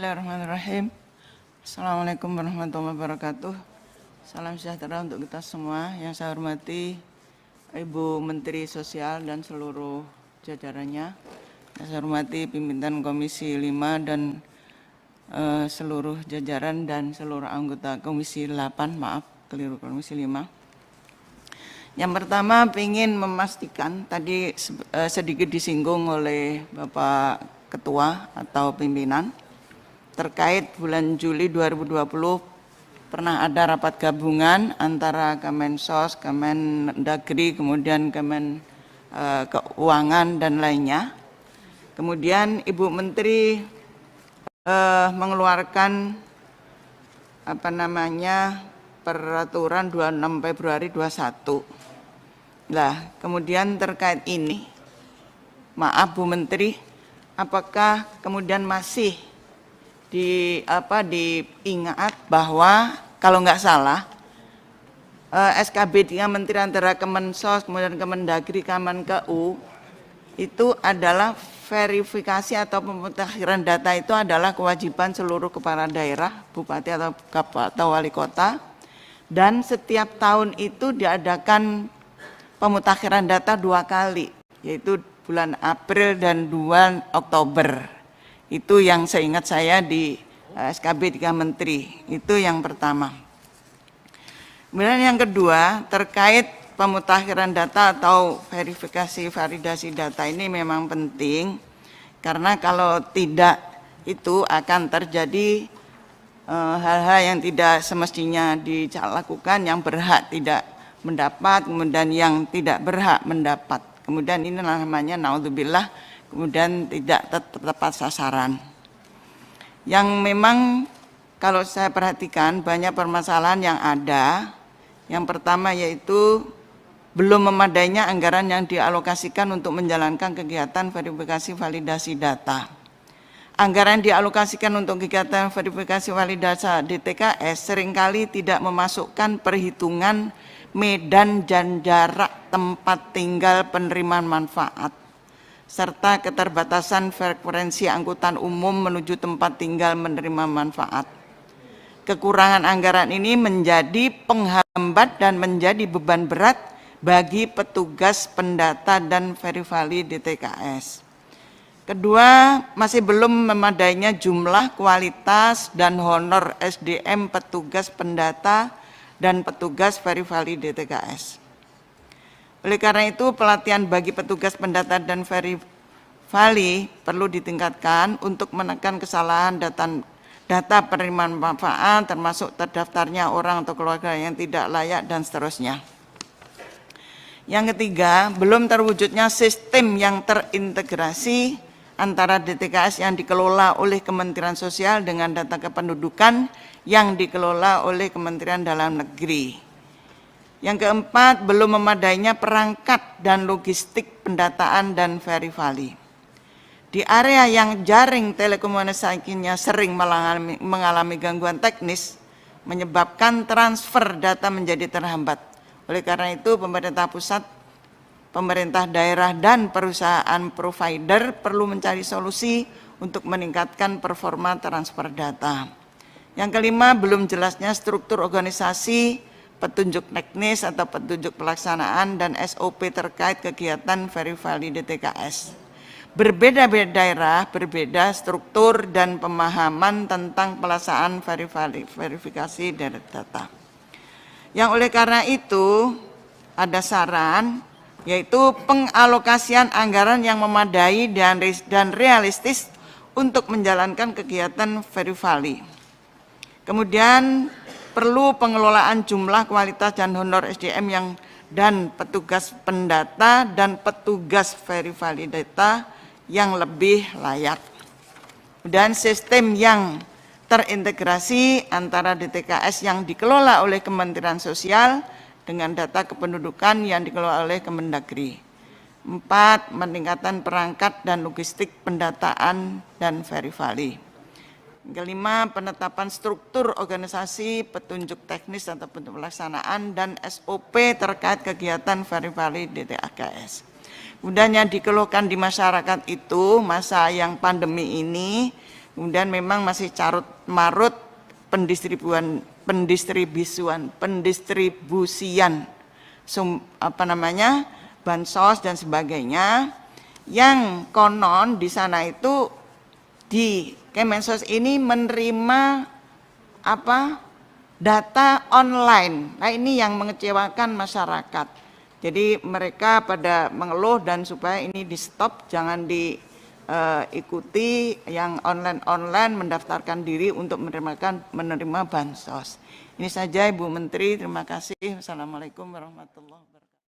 Bismillahirrahmanirrahim. Assalamualaikum warahmatullahi wabarakatuh. Salam sejahtera untuk kita semua. Yang saya hormati Ibu Menteri Sosial dan seluruh jajarannya. Yang saya hormati pimpinan Komisi 5 dan seluruh jajaran dan seluruh anggota Komisi 8, maaf, keliru Komisi 5. Yang pertama ingin memastikan, tadi sedikit disinggung oleh Bapak Ketua atau pimpinan, terkait bulan Juli 2020 pernah ada rapat gabungan antara Kemensos, Kemendagri, kemudian Keuangan dan lainnya. Kemudian Ibu Menteri mengeluarkan peraturan 26 Februari 2021. Nah, kemudian terkait ini, maaf Bu Menteri, apakah kemudian masih diingat bahwa kalau nggak salah SKB 3 Menteri antara Kemensos kemudian Kemendagri Kemenkeu itu adalah verifikasi atau pemutahiran data itu adalah kewajiban seluruh kepala daerah, bupati atau wali kota, dan setiap tahun itu diadakan pemutakhiran data 2 kali, yaitu bulan April dan 2 Oktober. Itu yang seingat saya di SKB 3 Menteri, itu yang pertama. Kemudian yang kedua, terkait pemutakhiran data atau verifikasi validasi data ini memang penting, karena kalau tidak itu akan terjadi hal-hal yang tidak semestinya dilakukan, yang berhak tidak mendapat, kemudian yang tidak berhak mendapat. Kemudian ini namanya naudzubillah, kemudian tidak tepat sasaran. Yang memang kalau saya perhatikan banyak permasalahan yang ada. Yang pertama yaitu belum memadainya anggaran yang dialokasikan untuk menjalankan kegiatan verifikasi validasi data. Anggaran dialokasikan untuk kegiatan verifikasi validasi DTKS seringkali tidak memasukkan perhitungan medan dan jarak tempat tinggal penerimaan manfaat, serta keterbatasan frekuensi angkutan umum menuju tempat tinggal menerima manfaat. Kekurangan anggaran ini menjadi penghambat dan menjadi beban berat bagi petugas pendata dan verifali DTKS. Kedua, masih belum memadainya jumlah, kualitas, dan honor SDM petugas pendata dan petugas verifali DTKS. Oleh karena itu, pelatihan bagi petugas pendata dan verifali perlu ditingkatkan untuk menekan kesalahan data penerimaan manfaat, termasuk terdaftarnya orang atau keluarga yang tidak layak dan seterusnya. Yang ketiga, belum terwujudnya sistem yang terintegrasi antara DTKS yang dikelola oleh Kementerian Sosial dengan data kependudukan yang dikelola oleh Kementerian Dalam Negeri. Yang keempat, belum memadainya perangkat dan logistik pendataan dan verifali. Di area yang jaring telekomunikasinya sering mengalami gangguan teknis, menyebabkan transfer data menjadi terhambat. Oleh karena itu, pemerintah pusat, pemerintah daerah, dan perusahaan provider perlu mencari solusi untuk meningkatkan performa transfer data. Yang kelima, belum jelasnya struktur organisasi, petunjuk teknis atau petunjuk pelaksanaan, dan SOP terkait kegiatan verifali DTKS. Berbeda-beda daerah, berbeda struktur dan pemahaman tentang pelaksanaan verifikasi data. Yang oleh karena itu, ada saran, yaitu pengalokasian anggaran yang memadai dan realistis untuk menjalankan kegiatan verifali. Kemudian perlu pengelolaan jumlah, kualitas, dan honor SDM dan petugas pendata dan petugas verifali data yang lebih layak. Dan sistem yang terintegrasi antara DTKS yang dikelola oleh Kementerian Sosial dengan data kependudukan yang dikelola oleh Kemendagri. 4. Peningkatan perangkat dan logistik pendataan dan verifali. Kelima, penetapan struktur organisasi, petunjuk teknis atau petunjuk pelaksanaan, dan SOP terkait kegiatan verifali DTKS. Kemudian yang dikeluhkan di masyarakat itu masa yang pandemi ini Kemudian memang masih carut marut pendistribusian bansos dan sebagainya, yang konon di sana itu di Kemensos ini menerima data online. Nah, ini yang mengecewakan masyarakat. Jadi mereka pada mengeluh dan supaya ini di stop, jangan diikuti yang online mendaftarkan diri untuk menerima bansos. Ini saja Ibu Menteri, terima kasih. Wassalamualaikum warahmatullahi wabarakatuh.